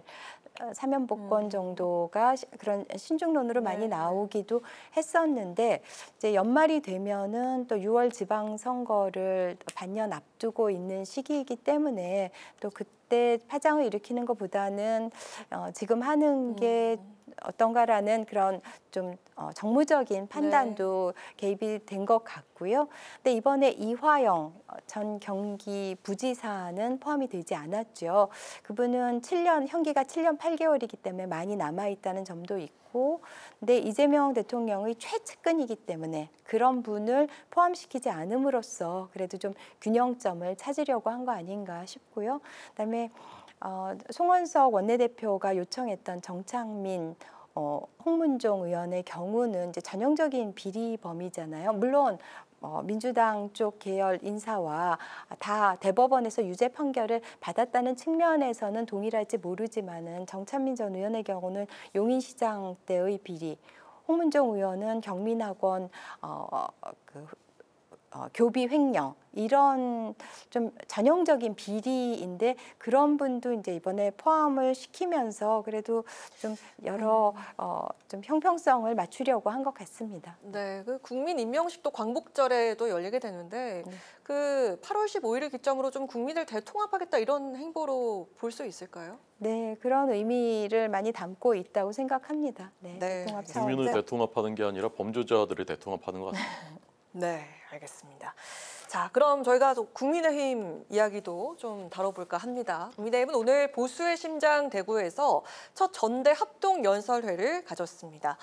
사면 복권 정도가 그런 신중론으로 많이 나오기도 했었는데 이제 연말이 되면은 또 6월 지방선거를 반년 앞두고 있는 시기이기 때문에 또 그때 파장을 일으키는 것보다는 지금 하는 게 어떤가라는 그런 좀 정무적인 판단도 개입이 된 것 같고요. 근데 이번에 이화영 전 경기 부지사는 포함이 되지 않았죠. 그분은 형기가 7년 8개월이기 때문에 많이 남아있다는 점도 있고, 근데 이재명 대통령의 최측근이기 때문에 그런 분을 포함시키지 않음으로써 그래도 좀 균형점을 찾으려고 한 거 아닌가 싶고요. 그다음에 송원석 원내대표가 요청했던 정창민 홍문종 의원의 경우는 이제 전형적인 비리 범이잖아요. 물론 민주당 쪽 계열 인사와 다 대법원에서 유죄 판결을 받았다는 측면에서는 동일할지 모르지만은 정찬민 전 의원의 경우는 용인시장 때의 비리, 홍문종 의원은 경민학원 교비 횡령 이런 좀 전형적인 비리인데 그런 분도 이제 이번에 포함을 시키면서 그래도 좀 여러 좀 형평성을 맞추려고 한 것 같습니다. 네, 그 국민 임명식도 광복절에도 열리게 되는데 그 8월 15일을 기점으로 좀 국민을 대통합하겠다 이런 행보로 볼 수 있을까요? 네, 그런 의미를 많이 담고 있다고 생각합니다. 네, 대통합 차원에서. 국민을 대통합하는 게 아니라 범죄자들을 대통합하는 것 같습니다. 네, 알겠습니다. 자, 그럼 저희가 국민의힘 이야기도 좀 다뤄볼까 합니다. 국민의힘은 오늘 보수의 심장 대구에서 첫 전대 합동 연설회를 가졌습니다.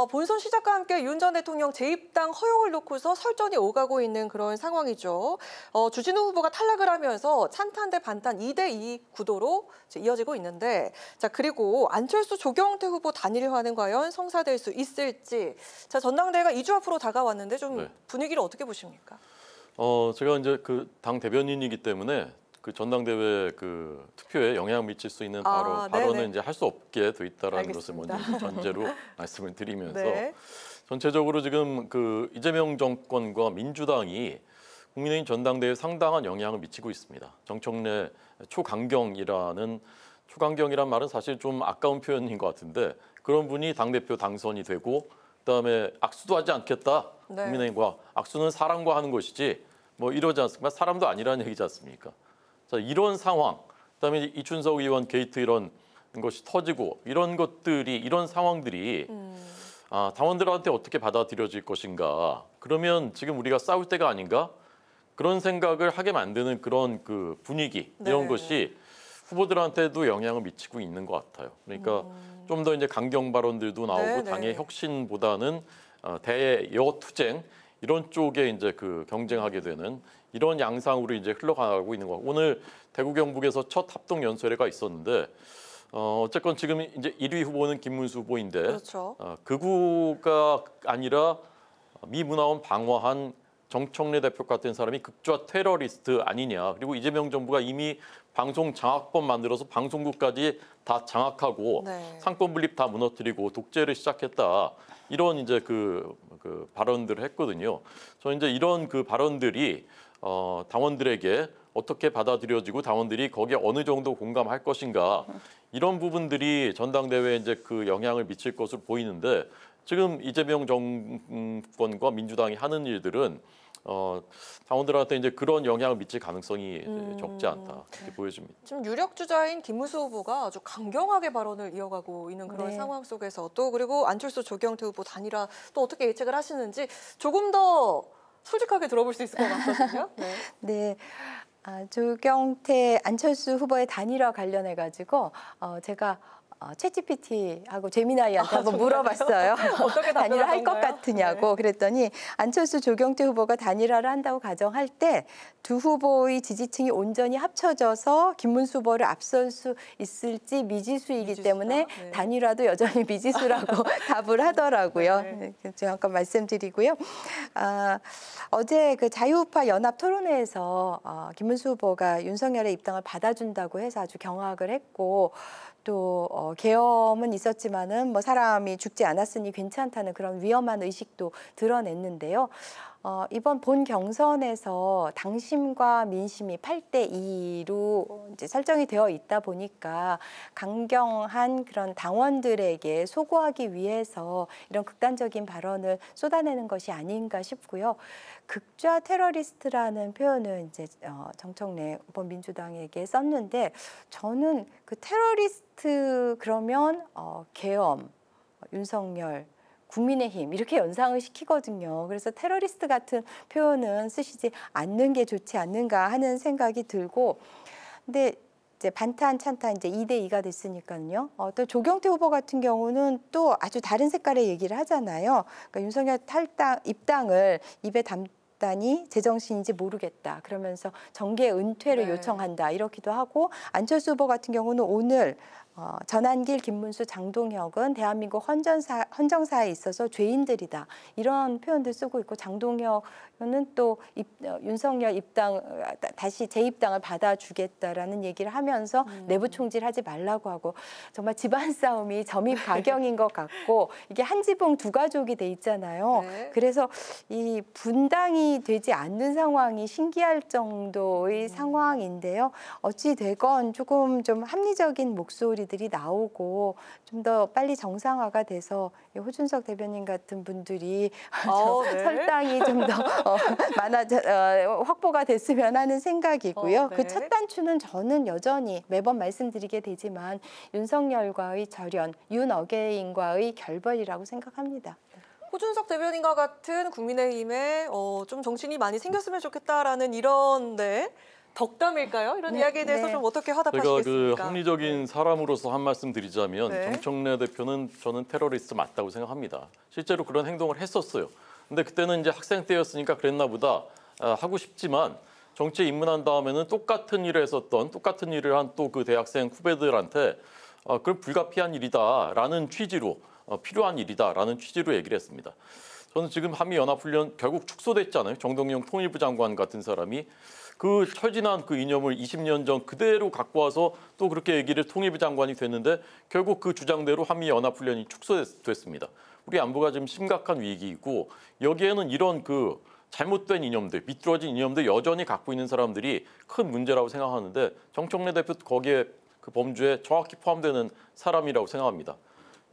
본선 시작과 함께 윤 전 대통령 재입당 허용을 놓고서 설전이 오가고 있는 그런 상황이죠. 주진우 후보가 탈락을 하면서 찬탄 대 반탄 2대2 구도로 이어지고 있는데, 자, 그리고 안철수 조경태 후보 단일화는 과연 성사될 수 있을지. 자, 전당대회가 2주 앞으로 다가왔는데 좀 분위기를 어떻게 보십니까? 제가 이제 그 당 대변인이기 때문에 그 전당대회 그 투표에 영향을 미칠 수 있는 발언은 이제 할 수 없게 돼 있다라는 것을 먼저 전제로 말씀을 드리면서 전체적으로 지금 그 이재명 정권과 민주당이 국민의힘 전당대회에 상당한 영향을 미치고 있습니다. 정청래 초강경이란 말은 사실 좀 아까운 표현인 것 같은데 그런 분이 당대표 당선이 되고 그다음에 악수도 하지 않겠다. 국민의힘과 악수는 사람과 하는 것이지 뭐 이러지 않습니까? 사람도 아니라는 얘기지 않습니까? 자, 이런 상황, 그다음에 이춘석 의원 게이트 이런 것이 터지고 이런 상황들이 당원들한테 어떻게 받아들여질 것인가? 그러면 지금 우리가 싸울 때가 아닌가? 그런 생각을 하게 만드는 그런 그 분위기 이런 것이 후보들한테도 영향을 미치고 있는 것 같아요. 그러니까 좀 더 이제 강경 발언들도 나오고 당의 혁신보다는 대여투쟁 이런 쪽에 이제 그 경쟁하게 되는 이런 양상으로 이제 흘러가고 있는 거. 오늘 대구 경북에서 첫 합동 연설회가 있었는데 어쨌건 지금 이제 1위 후보는 김문수 후보인데 극우가 아니라 미 문화원 방어한 정청래 대표 같은 사람이 극좌 테러리스트 아니냐. 그리고 이재명 정부가 이미 방송 장악법 만들어서 방송국까지 다 장악하고 상권 분립 다 무너뜨리고 독재를 시작했다. 이런 이제 그 발언들을 했거든요. 저는 이제 이런 그 발언들이 당원들에게 어떻게 받아들여지고 당원들이 거기에 어느 정도 공감할 것인가 이런 부분들이 전당대회에 이제 그 영향을 미칠 것으로 보이는데 지금 이재명 정권과 민주당이 하는 일들은 당원들한테 이제 그런 영향을 미칠 가능성이 적지 않다 이렇게 보여집니다. 지금 유력 주자인 김문수 후보가 아주 강경하게 발언을 이어가고 있는 그런 네. 상황 속에서 또 그리고 안철수 조경태 후보 단일화 또 어떻게 예측을 하시는지 조금 더 솔직하게 들어볼 수 있을 것 같거든요. 네. 네. 조경태, 안철수 후보의 단일화 관련해 가지고 제가 챗GPT하고 제미나이한테 한번 물어봤어요. 어떻게 단일화 할 것 답변하던가요? 같으냐고. 네. 그랬더니 안철수, 조경태 후보가 단일화를 한다고 가정할 때 두 후보의 지지층이 온전히 합쳐져서 김문수 후보를 앞설 수 있을지 미지수이기 때문에 네. 단일화도 여전히 미지수라고 답을 하더라고요. 네. 잠깐 말씀드리고요. 어제 그 자유우파 연합 토론회에서 김문수 후보가 윤석열의 입당을 받아준다고 해서 아주 경악을 했고 또 계엄은 있었지만은 뭐 사람이 죽지 않았으니 괜찮다는 그런 위험한 의식도 드러냈는데요. 이번 본 경선에서 당심과 민심이 8대2로 이제 설정이 되어 있다 보니까 강경한 그런 당원들에게 소구하기 위해서 이런 극단적인 발언을 쏟아내는 것이 아닌가 싶고요. 극좌 테러리스트라는 표현을 이제 정청래 후보 민주당에게 썼는데 저는 그 테러리스트 그러면 계엄, 윤석열, 국민의힘 이렇게 연상을 시키거든요. 그래서 테러리스트 같은 표현은 쓰시지 않는 게 좋지 않는가 하는 생각이 들고, 근데 이제 반탄 찬탄 이제 2대2가 됐으니까요. 또 조경태 후보 같은 경우는 또 아주 다른 색깔의 얘기를 하잖아요. 그러니까 윤석열 입당을 입에 담다니 제정신인지 모르겠다. 그러면서 정계 은퇴를 요청한다. 이렇기도 하고, 안철수 후보 같은 경우는 오늘 전한길, 김문수, 장동혁은 대한민국 헌정사에 있어서 죄인들이다. 이런 표현들 쓰고 있고, 장동혁은 또 윤석열 입당, 다시 재입당을 받아주겠다라는 얘기를 하면서 내부 총질하지 말라고 하고, 정말 집안 싸움이 점입 가경인 것 같고, 이게 한 지붕 두 가족이 돼 있잖아요. 네. 그래서 이 분당이 되지 않는 상황이 신기할 정도의 상황인데요. 어찌 되건 조금 좀 합리적인 목소리들이 나오고 좀 더 빨리 정상화가 돼서 호준석 대변인 같은 분들이 네. 설당이 좀 더 확보가 됐으면 하는 생각이고요. 네. 그 첫 단추는 저는 여전히 매번 말씀드리게 되지만 윤석열과의 절연, 윤어게인과의 결벌이라고 생각합니다. 호준석 대변인과 같은 국민의힘에 좀 정신이 많이 생겼으면 좋겠다라는 이런 덕담일까요? 이런 이야기에 대해서 좀 어떻게 제가 그 화답하시겠습니까? 합리적인 사람으로서 한 말씀 드리자면 네. 정청래 대표는 저는 테러리스트 맞다고 생각합니다. 실제로 그런 행동을 했었어요. 근데 그때는 이제 학생 때였으니까 그랬나 보다 하고 싶지만 정치에 입문한 다음에는 똑같은 일을 했었던 똑같은 일을 한 또 그 대학생 후배들한테 그건 불가피한 일이다라는 취지로 필요한 일이다라는 취지로 얘기를 했습니다. 저는 지금 한미연합훈련 결국 축소됐잖아요. 정동영 통일부 장관 같은 사람이 그 철진한 그 이념을 20년 전 그대로 갖고 와서 또 그렇게 얘기를 통일부 장관이 됐는데 결국 그 주장대로 한미연합훈련이 축소됐습니다. 우리 안보가 지금 심각한 위기이고 여기에는 이런 그 잘못된 이념들, 미끄러진 이념들 여전히 갖고 있는 사람들이 큰 문제라고 생각하는데 정청래 대표 거기에 그 범주에 정확히 포함되는 사람이라고 생각합니다.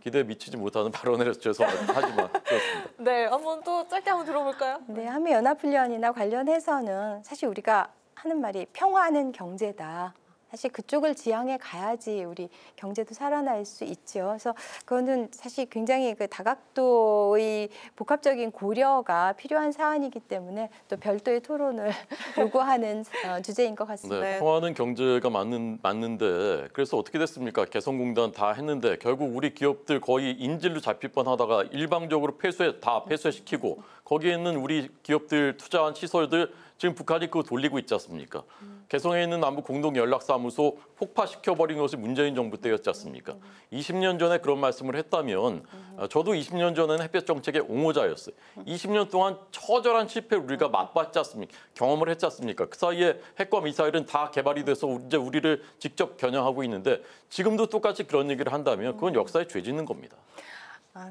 기대에 미치지 못하는 발언을 해서 죄송하지만 그렇습니다. 네, 한번 또 짧게 한번 들어볼까요? 네, 한미연합훈련이나 관련해서는 사실 우리가 하는 말이 평화는 경제다. 사실 그쪽을 지향해 가야지 우리 경제도 살아날 수 있죠. 그래서 그거는 사실 굉장히 그 다각도의 복합적인 고려가 필요한 사안이기 때문에 또 별도의 토론을 요구하는 주제인 것 같습니다. 네, 평화는 경제가 맞는데 그래서 어떻게 됐습니까? 개성공단 다 했는데 결국 우리 기업들 거의 인질로 잡힐 뻔하다가 일방적으로 폐쇄시키고 거기에 있는 우리 기업들 투자한 시설들 지금 북한이 그거 돌리고 있지 않습니까? 개성에 있는 남북 공동연락사무소 폭파시켜버린 것이 문재인 정부 때였지 않습니까? 20년 전에 그런 말씀을 했다면 저도 20년 전에는 햇볕 정책의 옹호자였어요. 20년 동안 처절한 실패를 우리가 맛봤지 않습니까? 경험을 했지 않습니까? 그 사이에 핵과 미사일은 다 개발이 돼서 이제 우리를 직접 겨냥하고 있는데 지금도 똑같이 그런 얘기를 한다면 그건 역사에 죄 짓는 겁니다.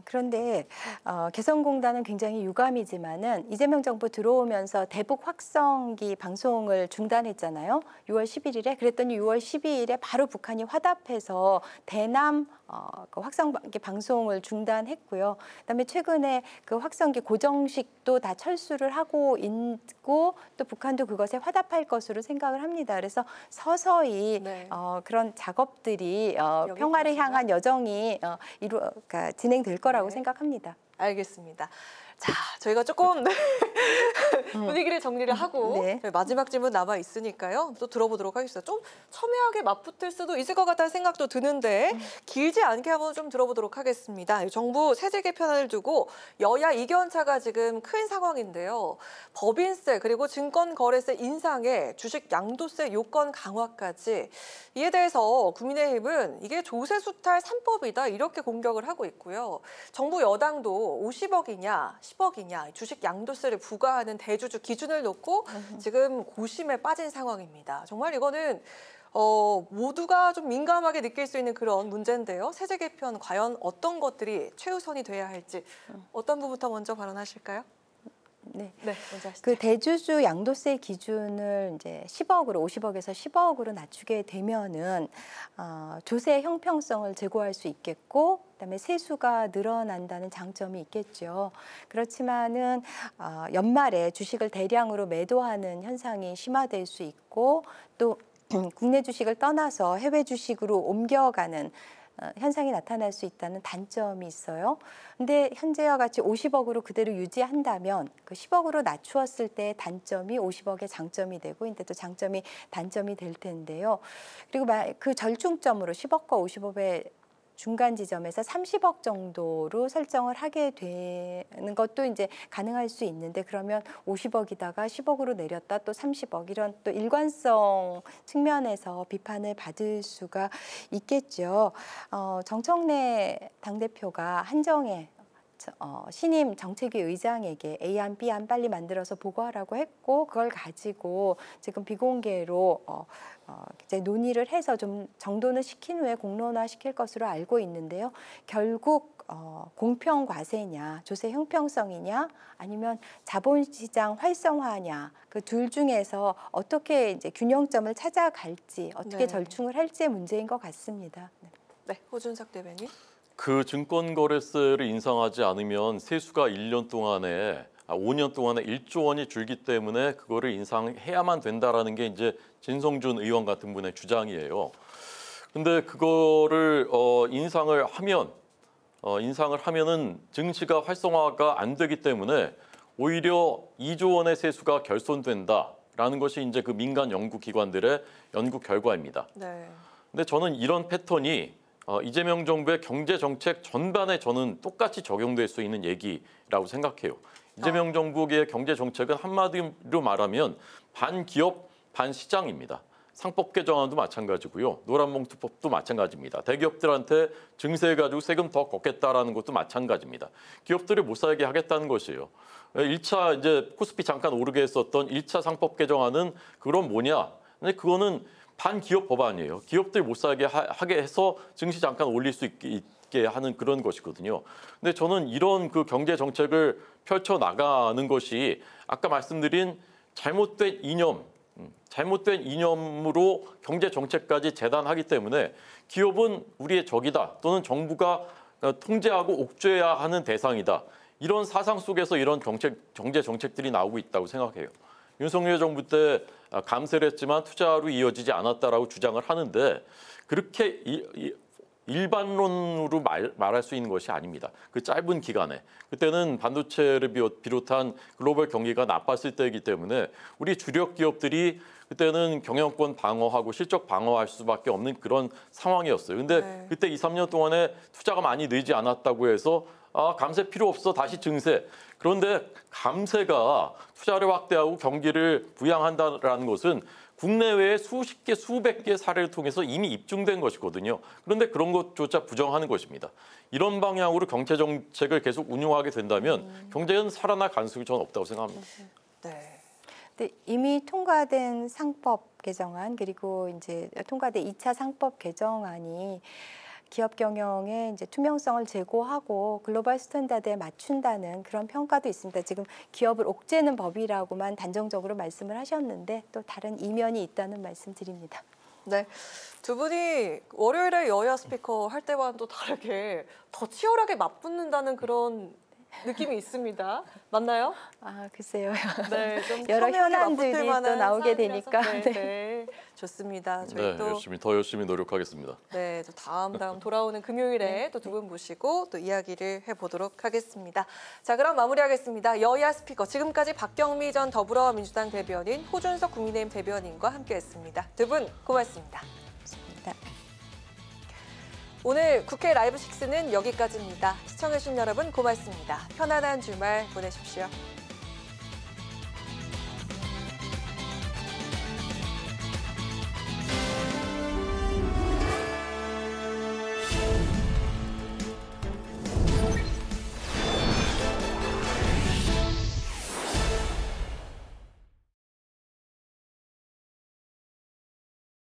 그런데 개성공단은 굉장히 유감이지만은 이재명 정부 들어오면서 대북 확성기 방송을 중단했잖아요. 6월 11일에 그랬더니 6월 12일에 바로 북한이 화답해서 대남 그 확성기 방송을 중단했고요. 그다음에 최근에 그 확성기 고정식도 다 철수를 하고 있고 또 북한도 그것에 화답할 것으로 생각을 합니다. 그래서 서서히 그런 작업들이 평화를 향한 여정이 그러니까 진행될 거라고 생각합니다. 알겠습니다. 자, 저희가 조금 분위기를 정리를 하고 마지막 질문 남아 있으니까요. 또 들어보도록 하겠습니다. 좀 첨예하게 맞붙을 수도 있을 것 같다는 생각도 드는데 길지 않게 한번 좀 들어보도록 하겠습니다. 정부 세제 개편을 두고 여야 이견차가 지금 큰 상황인데요. 법인세 그리고 증권거래세 인상에 주식 양도세 요건 강화까지 이에 대해서 국민의힘은 이게 조세 수탈 3법이다 이렇게 공격을 하고 있고요. 정부 여당도 50억이냐 10억이냐 주식 양도세를 부과하는 대주주 기준을 놓고 지금 고심에 빠진 상황입니다. 정말 이거는 모두가 좀 민감하게 느낄 수 있는 그런 문제인데요. 세제 개편 과연 어떤 것들이 최우선이 돼야 할지 어떤 분부터 먼저 발언하실까요? 네, 먼저 하시죠. 그 대주주 양도세 기준을 이제 10억으로 50억에서 10억으로 낮추게 되면은 조세 형평성을 제고할 수 있겠고, 그다음에 세수가 늘어난다는 장점이 있겠죠. 그렇지만은 연말에 주식을 대량으로 매도하는 현상이 심화될 수 있고, 또 국내 주식을 떠나서 해외 주식으로 옮겨가는 현상이 나타날 수 있다는 단점이 있어요. 근데 현재와 같이 50억으로 그대로 유지한다면 그 10억으로 낮추었을 때 단점이 50억의 장점이 되고 이제 또 장점이 단점이 될 텐데요. 그리고 그 절충점으로 10억과 50억의 중간 지점에서 30억 정도로 설정을 하게 되는 것도 이제 가능할 수 있는데, 그러면 50억이다가 10억으로 내렸다 또 30억 이런 또 일관성 측면에서 비판을 받을 수가 있겠죠. 정청래 당대표가 한정혜 신임 정책위 의장에게 A안, B안 빨리 만들어서 보고하라고 했고, 그걸 가지고 지금 비공개로 이제 논의를 해서 좀 정돈을 시킨 후에 공론화 시킬 것으로 알고 있는데요. 결국 공평 과세냐, 조세 형평성이냐, 아니면 자본시장 활성화냐, 그 둘 중에서 어떻게 이제 균형점을 찾아갈지, 어떻게 절충을 할지의 문제인 것 같습니다. 네, 호준석 대변인. 그 증권거래세를 인상하지 않으면 세수가 5년 동안에 1조 원이 줄기 때문에 그거를 인상해야만 된다라는 게 이제 진성준 의원 같은 분의 주장이에요. 근데 그거를 인상을 하면은 증시가 활성화가 안 되기 때문에 오히려 2조 원의 세수가 결손된다라는 것이 이제 그 민간 연구기관들의 연구 결과입니다. 근데 저는 이런 패턴이 이재명 정부의 경제 정책 전반에 저는 똑같이 적용될 수 있는 얘기라고 생각해요. 이재명 정부의 경제 정책은 한마디로 말하면 반기업, 반시장입니다. 상법 개정안도 마찬가지고요. 노란봉투법도 마찬가지입니다. 대기업들한테 증세해가지고 세금 더 걷겠다라는 것도 마찬가지입니다. 기업들을 못 살게 하겠다는 것이에요. 1차 이제 코스피 잠깐 오르게 했었던 1차 상법 개정안은 그럼 뭐냐? 근데 그거는 반기업 법안이에요. 기업들 못 살게 하게 해서 증시 잠깐 올릴 수 있게 하는 그런 것이거든요. 근데 저는 이런 그 경제 정책을 펼쳐 나가는 것이 아까 말씀드린 잘못된 이념으로 경제 정책까지 재단하기 때문에 기업은 우리의 적이다, 또는 정부가 통제하고 옥죄해야 하는 대상이다. 이런 사상 속에서 이런 경제 정책들이 나오고 있다고 생각해요. 윤석열 정부 때 감세를 했지만 투자로 이어지지 않았다라고 주장을 하는데, 그렇게 일반론으로 말할 수 있는 것이 아닙니다. 그 짧은 기간에. 그때는 반도체를 비롯한 글로벌 경기가 나빴을 때이기 때문에 우리 주력 기업들이 그때는 경영권 방어하고 실적 방어할 수밖에 없는 그런 상황이었어요. 근데 그때 2, 3년 동안에 투자가 많이 늘지 않았다고 해서 감세 필요 없어, 다시 증세. 그런데 감세가 투자를 확대하고 경기를 부양한다라는 것은 국내외에 수십 개, 수백 개의 사례를 통해서 이미 입증된 것이거든요. 그런데 그런 것조차 부정하는 것입니다. 이런 방향으로 경제 정책을 계속 운용하게 된다면 경제는 살아날 가능성이 저는 없다고 생각합니다. 네. 근데 이미 통과된 상법 개정안, 그리고 이제 통과된 2차 상법 개정안이 기업 경영의 이제 투명성을 제고하고 글로벌 스탠다드에 맞춘다는 그런 평가도 있습니다. 지금 기업을 옥죄는 법이라고만 단정적으로 말씀을 하셨는데 또 다른 이면이 있다는 말씀 드립니다. 네. 두 분이 월요일에 여야 스피커 할 때와는 또 다르게 더 치열하게 맞붙는다는 그런 느낌이 있습니다. 맞나요? 아, 글쎄요. 네, 좀 여러 첨예하게 현안들이 맞붙을 또 만한 나오게 사안이라서. 되니까. 네, 네. 네. 좋습니다. 저희 네, 또 더 열심히 노력하겠습니다. 네, 또 다음 돌아오는 금요일에 또 두 분 모시고 또 이야기를 해보도록 하겠습니다. 자, 그럼 마무리하겠습니다. 여야 스피커 지금까지 박경미 전 더불어민주당 대변인, 호준석 국민의힘 대변인과 함께했습니다. 두 분 고맙습니다. 고맙습니다. 오늘 국회 라이브 6는 여기까지입니다. 시청해주신 여러분 고맙습니다. 편안한 주말 보내십시오.